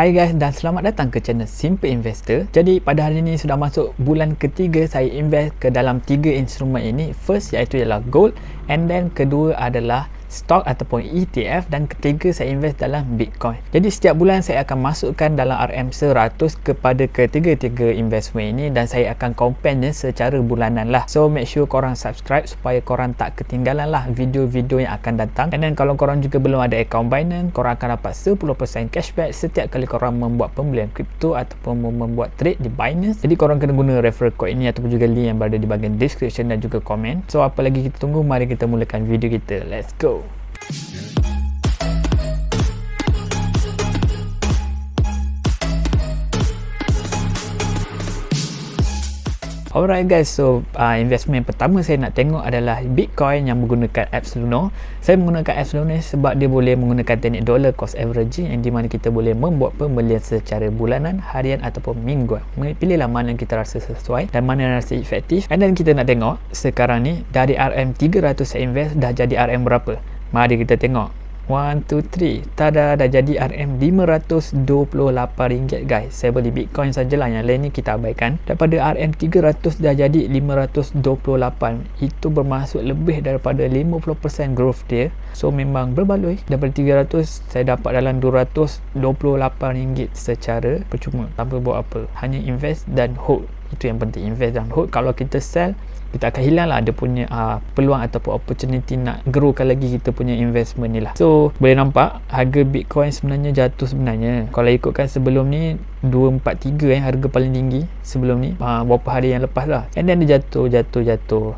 Hai guys dan selamat datang ke channel Simple Investor. Jadi pada hari ini sudah masuk bulan ketiga saya invest ke dalam 3 instrumen ini. First iaitu ialah gold, and then kedua adalah stock ataupun ETF, dan ketiga saya invest dalam Bitcoin. Jadi setiap bulan saya akan masukkan dalam RM100 kepada ketiga-tiga investment ini dan saya akan compare secara bulanan lah. So make sure korang subscribe supaya korang tak ketinggalan lah video-video yang akan datang. And then kalau korang juga belum ada account Binance, korang akan dapat 10% cashback setiap kali korang membuat pembelian kripto ataupun membuat trade di Binance. Jadi korang kena guna referral code ini ataupun juga link yang berada di bahagian description dan juga komen. So apa lagi kita tunggu, mari kita mulakan video kita. Let's go. Alright guys, so investment pertama saya nak tengok adalah Bitcoin yang menggunakan apps Luno. Saya menggunakan apps Luno sebab dia boleh menggunakan teknik dollar cost averaging, yang di mana kita boleh membuat pembelian secara bulanan, harian ataupun mingguan. Pilihlah mana yang kita rasa sesuai dan mana yang rasa efektif. And then kita nak tengok sekarang ni dari RM300 saya invest dah jadi RM berapa. Mari kita tengok. 1, 2, 3. Tada, dah jadi RM528 guys. Saya beli Bitcoin sajalah, yang lain ni kita abaikan. Daripada RM300 dah jadi 528. Itu bermaksud lebih daripada 50% growth dia. So memang berbaloi. Daripada 300 saya dapat dalam RM228 secara percuma, tanpa buat apa. Hanya invest dan hold. Itu yang penting, invest dan hold. Kalau kita sell, kita akan hilang lah dia punya peluang ataupun opportunity nak growkan lagi kita punya investment ni lah. So boleh nampak harga Bitcoin sebenarnya jatuh sebenarnya. Kalau ikutkan sebelum ni 243 harga paling tinggi sebelum ni beberapa hari yang lepas lah, and then dia jatuh.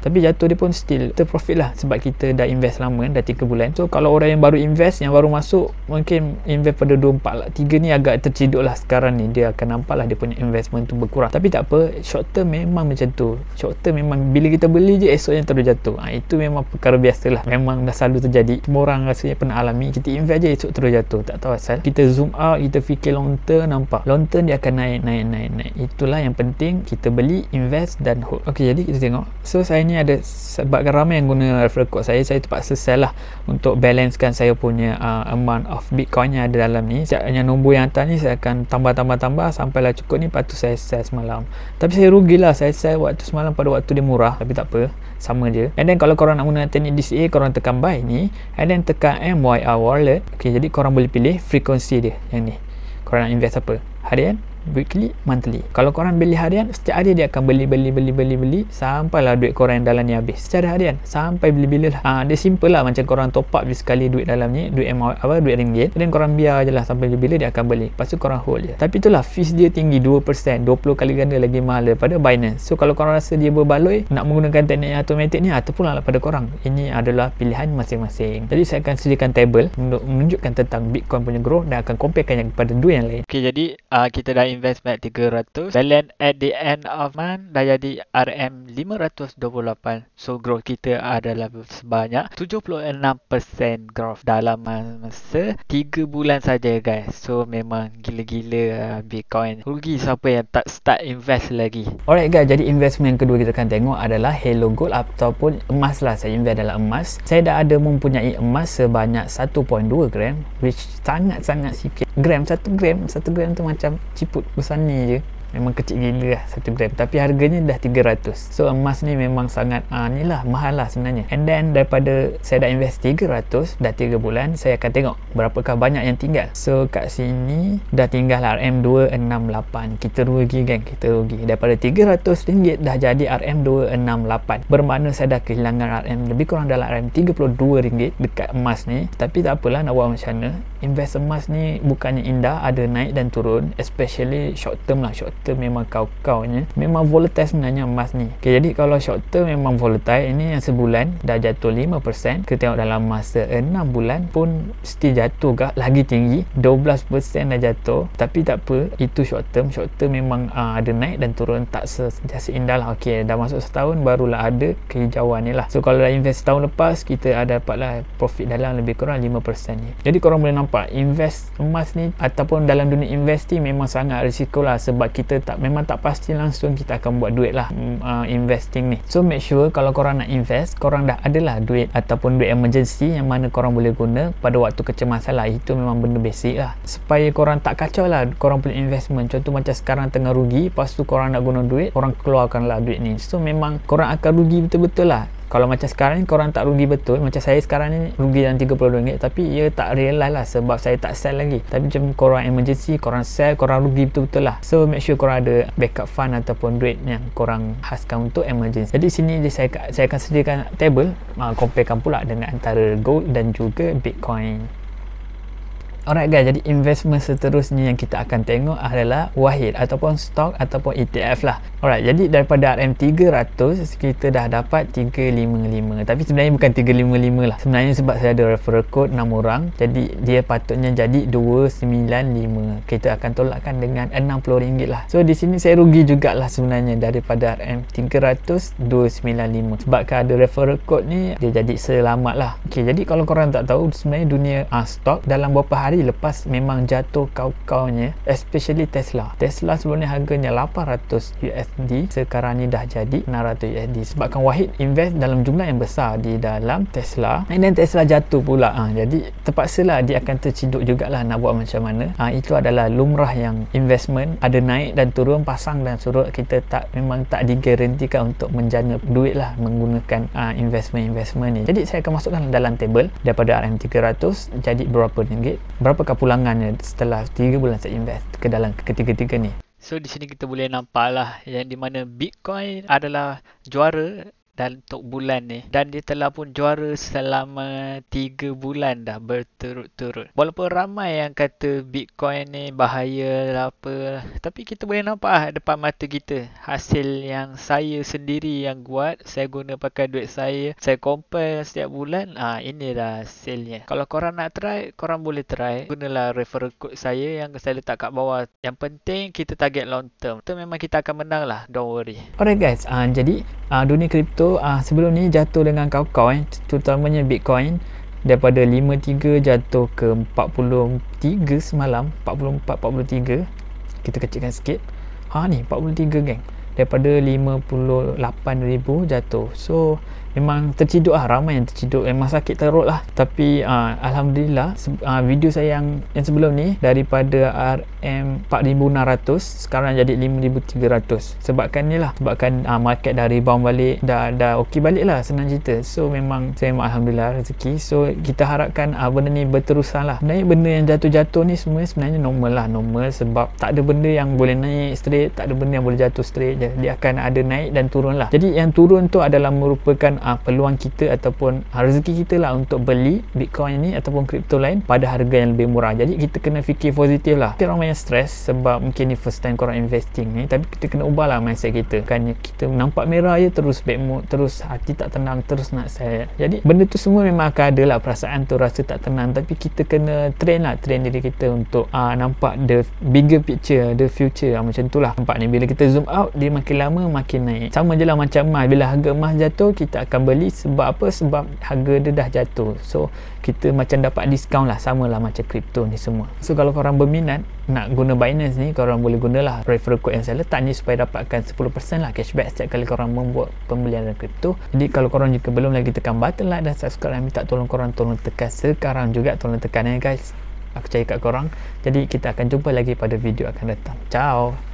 Tapi jatuh dia pun still terprofit lah sebab kita dah invest lama, dah 3 bulan. So kalau orang yang baru invest, yang baru masuk, mungkin invest pada 24 lah, 3 ni agak terciduk lah sekarang ni. Dia akan nampak lah dia punya investment tu berkurang. Tapi tak apa, short term memang macam tu. Short term memang bila kita beli je esoknya terus jatuh. Itu memang perkara biasa lah, memang dah selalu terjadi. Semua orang rasanya pernah alami. Kita invest je esok terus jatuh, tak tahu asal. Kita zoom out, kita fikir long term, nampak long term dia akan naik. Itulah yang penting, kita beli, invest dan hold. Ok, jadi kita tengok. So saya ni ada, sebab ramai yang guna referral code saya terpaksa sell lah untuk balancekan saya punya amount of Bitcoin yang ada dalam ni. Yang nombor yang atas ni saya akan tambah sampailah cukup ni, lepas tu saya sell semalam. Tapi saya rugilah, saya sell waktu semalam pada waktu dia murah. Tapi tak apa, sama je. And then kalau korang nak guna teknik DCA, korang tekan buy ni, and then tekan MYR wallet. Ok, jadi korang boleh pilih frekuensi dia yang ni. Korang nak invest apa? Harian, weekly, monthly. Kalau korang beli harian, setiap hari dia akan beli sampailah duit korang yang dalam ni habis secara harian, sampai bila-bila lah. Dia simple lah, macam korang top up sekali duit dalam ni, duit ringgit, dan korang biar je lah sampai bila-bila dia akan beli, lepas tu korang hold je. Tapi itulah fees dia tinggi, 2%, 20 kali ganda lagi mahal daripada Binance. So kalau korang rasa dia berbaloi nak menggunakan teknik automatic ni, ataupun lah pada korang, ini adalah pilihan masing-masing. Jadi saya akan sediakan table untuk menunjukkan tentang Bitcoin punya growth dan akan comparekan yang kepada dua yang lain. Ok, jadi kita dah investment 300, balance at the end of month dah jadi RM528. So growth kita adalah sebanyak 76% growth dalam masa 3 bulan saja guys. So memang gila-gila Bitcoin. Rugi siapa yang tak start invest lagi. Alright guys, jadi investment yang kedua kita akan tengok adalah Hello Gold ataupun emas lah. Saya invest dalam emas. Saya dah ada mempunyai emas sebanyak 1.2 gram, which sangat-sangat sikit. 1 gram tu macam ciput besar ni je. Memang kecil gila lah 1 gram, tapi harganya dah 300. So emas ni memang sangat ni lah, mahal lah sebenarnya. And then daripada saya dah invest 300 dah 3 bulan, saya akan tengok berapakah banyak yang tinggal. So kat sini dah tinggal RM268. Kita rugi geng, kita rugi. Daripada RM300 dah jadi RM268. Bermakna saya dah kehilangan lebih kurang dalam RM32 dekat emas ni. Tapi tak apalah, nak buat macam mana. Invest emas ni bukannya indah, ada naik dan turun, especially short term lah. Short term memang kau-kaunya, memang volatile sebenarnya emas ni. Okay, jadi kalau short term memang volatile, ini yang sebulan dah jatuh 5%. Kita tengok dalam masa 6 bulan pun still jatuh gak, lagi tinggi 12% dah jatuh. Tapi tak apa, itu short term memang ada naik dan turun, tak sentiasa indah lah. Ok, dah masuk setahun barulah ada kehijauan ni lah. So kalau dah invest setahun lepas, kita ada dapatlah profit dalam lebih kurang 5% ni. Jadi korang boleh nampak invest emas ni ataupun dalam dunia investing memang sangat risiko lah, sebab kita kita memang tak pasti langsung kita akan buat duit lah investing ni. So make sure kalau korang nak invest, korang dah adalah duit ataupun duit emergency yang mana korang boleh guna pada waktu kecemasan lah. Itu memang benda basic lah, supaya korang tak kacau lah korang punya investment. Contoh macam sekarang tengah rugi, lepas tu korang nak guna duit, korang keluarkan lah duit ni. So memang korang akan rugi betul-betul lah. Kalau macam sekarang ni korang tak rugi betul, macam saya sekarang ni rugi dalam RM30, tapi ia tak realize lah sebab saya tak sell lagi. Tapi macam korang emergency, korang sell, korang rugi betul-betul lah. So make sure korang ada backup fund ataupun duit yang korang khaskan untuk emergency. Jadi sini saya akan sediakan table, comparekan pula dengan antara gold dan juga Bitcoin. Alright guys, jadi investment seterusnya yang kita akan tengok adalah wahid ataupun stok ataupun ETF lah. Alright, jadi daripada RM300 kita dah dapat 355. Tapi sebenarnya bukan 355 lah. Sebenarnya sebab saya ada referral code 6 orang, jadi dia patutnya jadi 295. Kita akan tolakkan dengan RM60 lah. So di sini saya rugi jugalah sebenarnya daripada RM300 295. Sebab ada referral code ni, dia jadi selamat lah. Okay, jadi kalau korang tak tahu, sebenarnya dunia stok dalam beberapa hari lepas memang jatuh kau-kaunya, especially Tesla. Tesla sebelum ni harganya $800, sekarang ni dah jadi $600. Sebabkan wahid invest dalam jumlah yang besar di dalam Tesla, dan Tesla jatuh pula. Jadi terpaksalah dia akan terciduk jugalah, nak buat macam mana. Itu adalah lumrah yang investment, ada naik dan turun, pasang dan surut. Kita memang tak digarantikan untuk menjana duit lah menggunakan investment ni. Jadi saya akan masukkan dalam table daripada RM300 jadi berapa ringgit, berapakah pulangannya setelah 3 bulan saya invest ke dalam ketiga-tiga ni. So di sini kita boleh nampak lah yang di mana Bitcoin adalah juara dan untuk bulan ni, dan dia telah pun juara selama 3 bulan dah berturut-turut. Walaupun ramai yang kata Bitcoin ni bahaya lah apa, tapi kita boleh nampak depan mata kita hasil yang saya sendiri yang buat. Saya guna pakai duit saya compare setiap bulan. Inilah hasilnya. Kalau korang nak try, korang boleh try. Gunalah referral code saya yang saya letak kat bawah. Yang penting kita target long term. Itu memang kita akan menang lah, don't worry. Alright guys, jadi dunia kripto sebelum ni jatuh dengan kau-kau, terutamanya Bitcoin, daripada 53 jatuh ke 43 semalam, 44-43. Kita kecilkan sikit. Ni 43 geng, daripada 58,000 jatuh. So memang terciduk lah, ramai yang terciduk, memang sakit teruk lah. Tapi Alhamdulillah, video saya yang sebelum ni daripada RM4,600 sekarang jadi 5,300. Sebabkan ni lah, sebabkan market dah rebound balik, dah okey balik lah, senang cerita. So memang saya Alhamdulillah rezeki. So kita harapkan benda ni berterusan lah. Sebenarnya benda yang jatuh-jatuh ni semua sebenarnya normal lah, normal. Sebab tak ada benda yang boleh naik straight, tak ada benda yang boleh jatuh straight je. Dia akan ada naik dan turun lah. Jadi yang turun tu adalah merupakan peluang kita ataupun rezeki kita lah untuk beli Bitcoin ni ataupun kripto lain pada harga yang lebih murah. Jadi kita kena fikir positif lah. Kita ramai yang stres sebab mungkin ni first time korang investing ni, tapi kita kena ubah lah mindset kita. Bukannya kita nampak merah je terus bad mood, terus hati tak tenang, terus nak sell. Jadi benda tu semua memang akan ada lah, perasaan tu, rasa tak tenang. Tapi kita kena train diri kita untuk nampak the bigger picture, the future. Macam tu lah. Nampak ni, bila kita zoom out, dia makin lama makin naik. Sama je lah macam emas. Bila harga emas jatuh, kita akan beli. Sebab apa? Sebab harga dia dah jatuh. So kita macam dapat diskaun lah. Sama lah macam kripto ni semua. So kalau korang berminat nak guna Binance ni, korang boleh gunalah referral code yang saya letak ni supaya dapatkan 10% lah cashback setiap kali korang membuat pembelian dalam kripto. Jadi kalau korang juga belum lagi tekan button like dan subscribe, dan minta tolong korang tolong tekan sekarang juga. Tolong tekan guys, aku percaya kat korang. Jadi kita akan jumpa lagi pada video akan datang. Ciao.